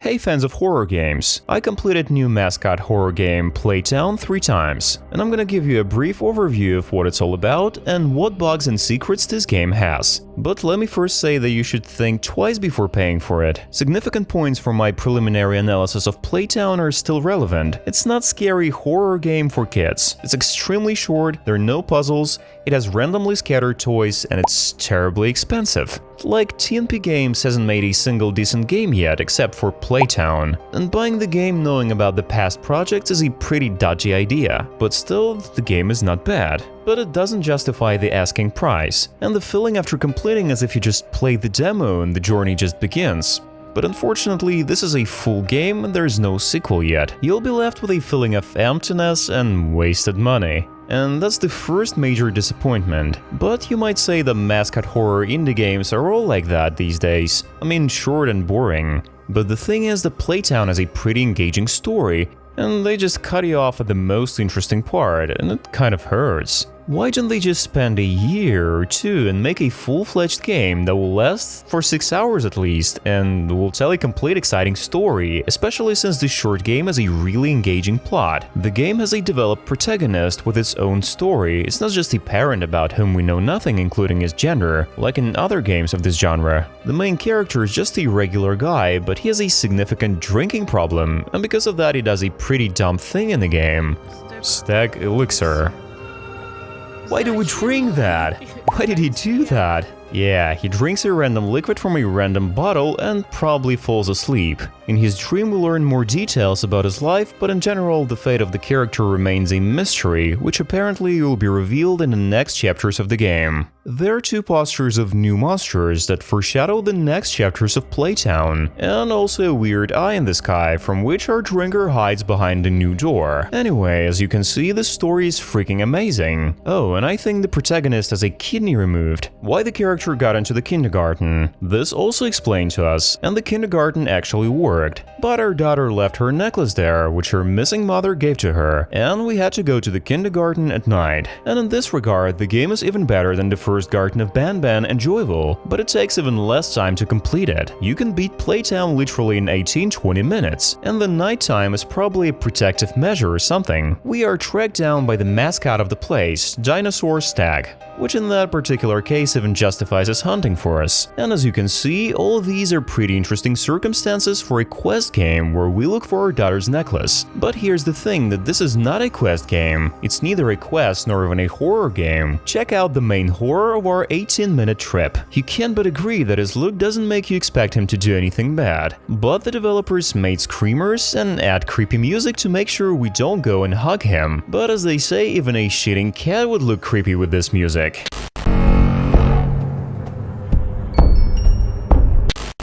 Hey fans of horror games, I completed new mascot horror game Playtown 3 times, and I'm gonna give you a brief overview of what it's all about and what bugs and secrets this game has. But let me first say that you should think twice before paying for it. Significant points from my preliminary analysis of Playtown are still relevant. It's not scary horror game for kids. It's extremely short, there are no puzzles, it has randomly scattered toys, and it's terribly expensive. Like, TNP Games hasn't made a single decent game yet except for Playtown, and buying the game knowing about the past projects is a pretty dodgy idea, but still, the game is not bad. But it doesn't justify the asking price, and the feeling after completing as if you just played the demo and the journey just begins. But unfortunately, this is a full game and there's no sequel yet. You'll be left with a feeling of emptiness and wasted money. And that's the first major disappointment. But you might say the mascot horror indie games are all like that these days. I mean, short and boring. But the thing is that Playtown has a pretty engaging story, and they just cut you off at the most interesting part, and it kind of hurts. Why don't they just spend a year or two and make a full-fledged game that will last for 6 hours at least, and will tell a complete exciting story, especially since this short game has a really engaging plot. The game has a developed protagonist with its own story. It's not just a parent about whom we know nothing, including his gender, like in other games of this genre. The main character is just a regular guy, but he has a significant drinking problem, and because of that he does a pretty dumb thing in the game. Stag elixir. Why do we drink that? Why did he do that? Yeah, he drinks a random liquid from a random bottle and probably falls asleep. In his dream we learn more details about his life, but in general the fate of the character remains a mystery, which apparently will be revealed in the next chapters of the game. There are 2 posters of new monsters that foreshadow the next chapters of Playtown, and also a weird eye in the sky from which our drinker hides behind a new door. Anyway, as you can see, the story is freaking amazing. Oh, and I think the protagonist has a kidney removed. Why the character got into the kindergarten? This also explained to us, and the kindergarten actually worked. But our daughter left her necklace there, which her missing mother gave to her, and we had to go to the kindergarten at night. And in this regard, the game is even better than the first garden of Ban Ban and Joyful, but it takes even less time to complete it. You can beat Playtown literally in 18-20 minutes, and the nighttime is probably a protective measure or something. We are tracked down by the mascot of the place, Dinosaur Stag, which in that particular case even justifies his hunting for us. And as you can see, all of these are pretty interesting circumstances for a quest game where we look for our daughter's necklace. But here's the thing, that this is not a quest game. It's neither a quest nor even a horror game. Check out the main horror of our 18-minute trip. You can't but agree that his look doesn't make you expect him to do anything bad. But the developers made screamers and add creepy music to make sure we don't go and hug him. But as they say, even a shitting cat would look creepy with this music.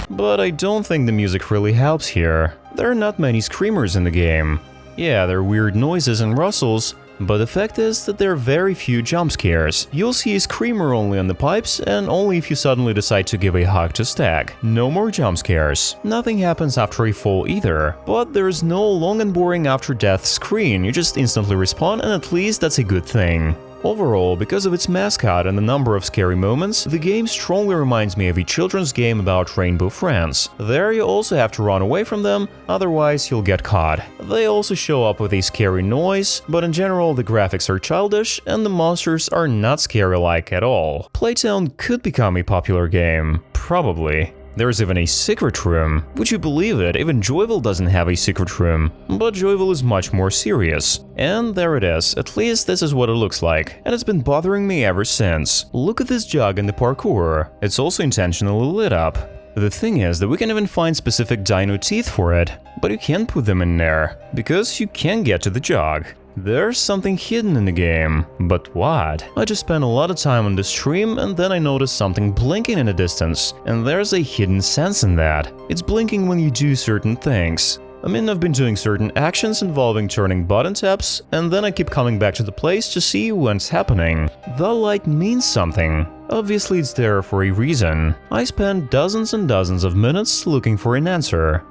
But I don't think the music really helps here. There are not many screamers in the game. Yeah, there are weird noises and rustles, but the fact is that there are very few jump scares. You'll see a screamer only on the pipes, and only if you suddenly decide to give a hug to Stag. No more jump scares. Nothing happens after a fall either. But there is no long and boring after death screen, you just instantly respawn, and at least that's a good thing. Overall, because of its mascot and the number of scary moments, the game strongly reminds me of a children's game about rainbow friends. There you also have to run away from them, otherwise you'll get caught. They also show up with a scary noise, but in general the graphics are childish and the monsters are not scary-like at all. Playtown could become a popular game. Probably. There's even a secret room. Would you believe it? Even Joyful doesn't have a secret room. But Joyful is much more serious. And there it is. At least this is what it looks like. And it's been bothering me ever since. Look at this jug in the parkour. It's also intentionally lit up. The thing is that we can even find specific dino teeth for it. But you can't put them in there, because you can't get to the jug. There's something hidden in the game, but what? I just spent a lot of time on the stream and then I noticed something blinking in the distance, and there's a hidden sense in that. It's blinking when you do certain things. I mean, I've been doing certain actions involving turning button taps, and then I keep coming back to the place to see what's happening. The light means something. Obviously it's there for a reason. I spent dozens and dozens of minutes looking for an answer.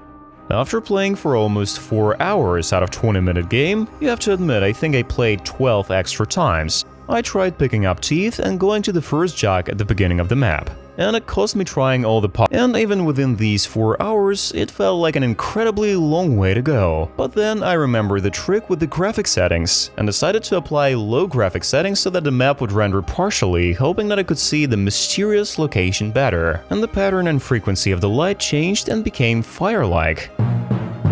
After playing for almost 4 hours out of 20-minute game, you have to admit I think I played 12 extra times. I tried picking up teeth and going to the first jug at the beginning of the map. And it cost me trying all the and even within these 4 hours, it felt like an incredibly long way to go. But then I remembered the trick with the graphic settings, and decided to apply low graphic settings so that the map would render partially, hoping that I could see the mysterious location better. And the pattern and frequency of the light changed and became fire-like.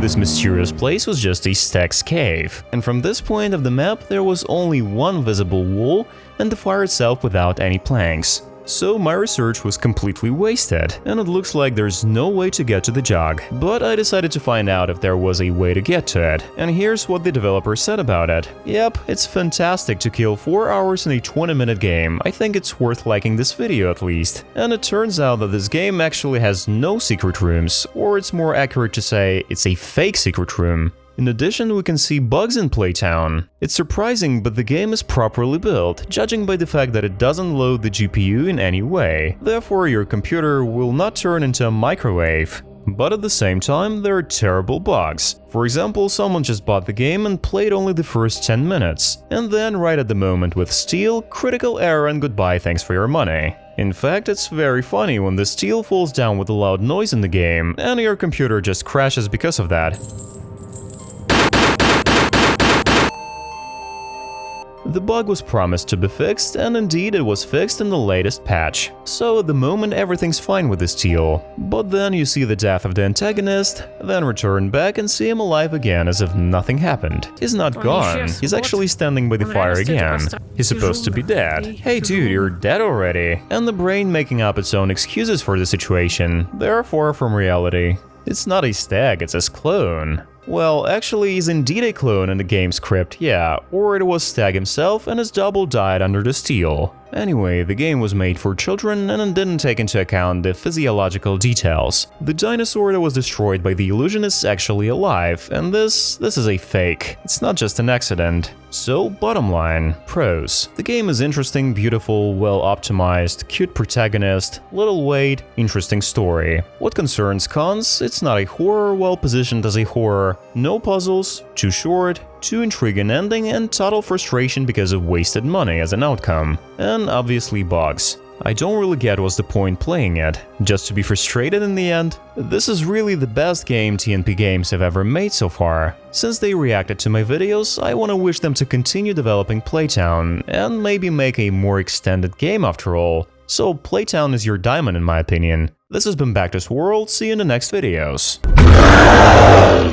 This mysterious place was just a Stack's cave, and from this point of the map there was only one visible wall and the fire itself without any planks. So my research was completely wasted, and it looks like there's no way to get to the jug. But I decided to find out if there was a way to get to it, and here's what the developer said about it. Yep, it's fantastic to kill 4 hours in a 20-minute game. I think it's worth liking this video at least. And it turns out that this game actually has no secret rooms, or it's more accurate to say it's a fake secret room. In addition, we can see bugs in Playtown. It's surprising, but the game is properly built, judging by the fact that it doesn't load the GPU in any way. Therefore, your computer will not turn into a microwave. But at the same time, there are terrible bugs. For example, someone just bought the game and played only the first 10 minutes. And then, right at the moment with Steel, critical error and goodbye, thanks for your money. In fact, it's very funny when the steel falls down with a loud noise in the game, and your computer just crashes because of that. The bug was promised to be fixed, and indeed it was fixed in the latest patch. So at the moment everything's fine with the steel. But then you see the death of the antagonist, then return back and see him alive again as if nothing happened. He's not gone, he's actually standing by the fire again. He's supposed to be dead. Hey dude, you're dead already. And the brain making up its own excuses for the situation. They are far from reality. It's not a stag, it's his clone. Well, actually, he's indeed a clone in the game script, yeah, or it was Stag himself and his double died under the steel. Anyway, the game was made for children and it didn't take into account the physiological details. The dinosaur that was destroyed by the illusion is actually alive, and this is a fake. It's not just an accident. So, bottom line, pros. The game is interesting, beautiful, well optimized, cute protagonist, little weight, interesting story. What concerns cons, it's not a horror well positioned as a horror, no puzzles, too short, too intriguing ending, and total frustration because of wasted money as an outcome. And obviously bugs. I don't really get what's the point playing it, just to be frustrated in the end? This is really the best game TNP Games have ever made so far. Since they reacted to my videos, I want to wish them to continue developing Playtown, and maybe make a more extended game after all. So Playtown is your diamond in my opinion. This has been Back to Swirl, see you in the next videos.